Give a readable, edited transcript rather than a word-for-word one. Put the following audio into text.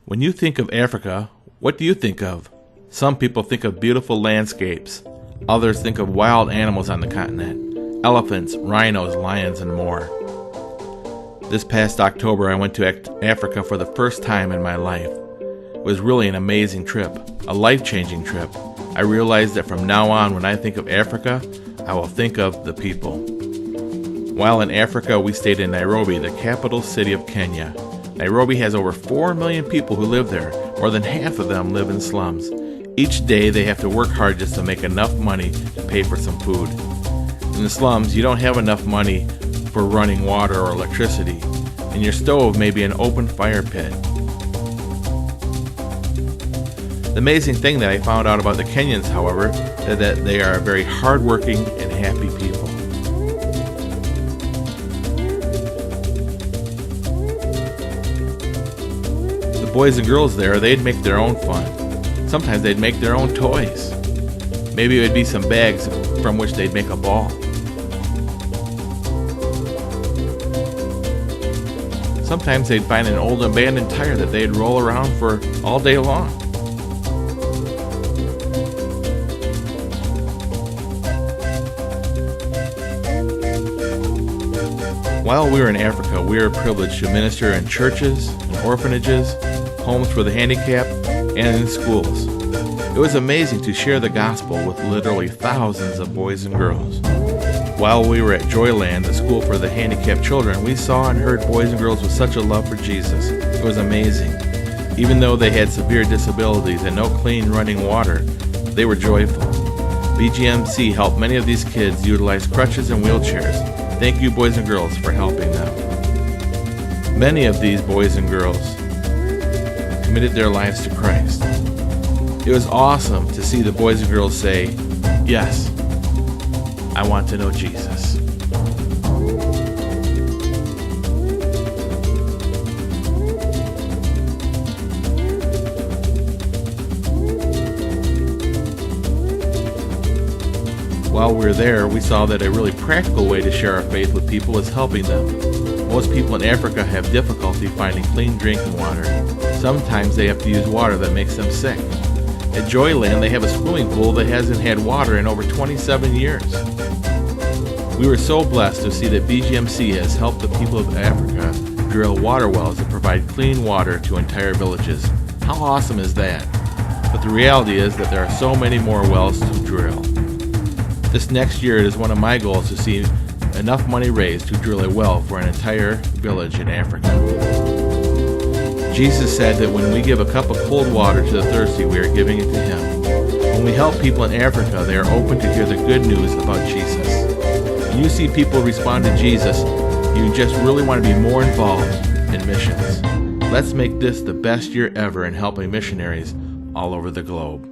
When you think of Africa, what do you think of? Some people think of beautiful landscapes. Others think of wild animals on the continent. Elephants, rhinos, lions, and more. This past October, I went to Africa for the first time in my life. It was really an amazing trip, a life-changing trip. I realized that from now on, when I think of Africa, I will think of the people. While in Africa, we stayed in Nairobi, the capital city of Kenya. Nairobi has over 4 million people who live there. More than half of them live in slums. Each day, they have to work hard just to make enough money to pay for some food. In the slums, you don't have enough money for running water or electricity, and your stove may be an open fire pit. The amazing thing that I found out about the Kenyans, however, is that they are very hardworking and happy people. The boys and girls there, they'd make their own fun. Sometimes they'd make their own toys. Maybe it would be some bags from which they'd make a ball. Sometimes they'd find an old abandoned tire that they'd roll around for all day long. While we were in Africa, we were privileged to minister in churches, in orphanages, homes for the handicapped, and in schools. It was amazing to share the gospel with literally thousands of boys and girls. While we were at Joyland, the school for the handicapped children, we saw and heard boys and girls with such a love for Jesus. It was amazing. Even though they had severe disabilities and no clean running water, they were joyful. BGMC helped many of these kids utilize crutches and wheelchairs. Thank you, boys and girls, for helping them. Many of these boys and girls committed their lives to Christ. It was awesome to see the boys and girls say, "Yes, I want to know Jesus." While we were there, we saw that a really practical way to share our faith with people is helping them. Most people in Africa have difficulty finding clean drinking water. Sometimes they have to use water that makes them sick. At Joyland, they have a swimming pool that hasn't had water in over 27 years. We were so blessed to see that BGMC has helped the people of Africa drill water wells that provide clean water to entire villages. How awesome is that? But the reality is that there are so many more wells to drill. This next year, it is one of my goals to see enough money raised to drill a well for an entire village in Africa. Jesus said that when we give a cup of cold water to the thirsty, we are giving it to Him. When we help people in Africa, they are open to hear the good news about Jesus. When you see people respond to Jesus, you just really want to be more involved in missions. Let's make this the best year ever in helping missionaries all over the globe.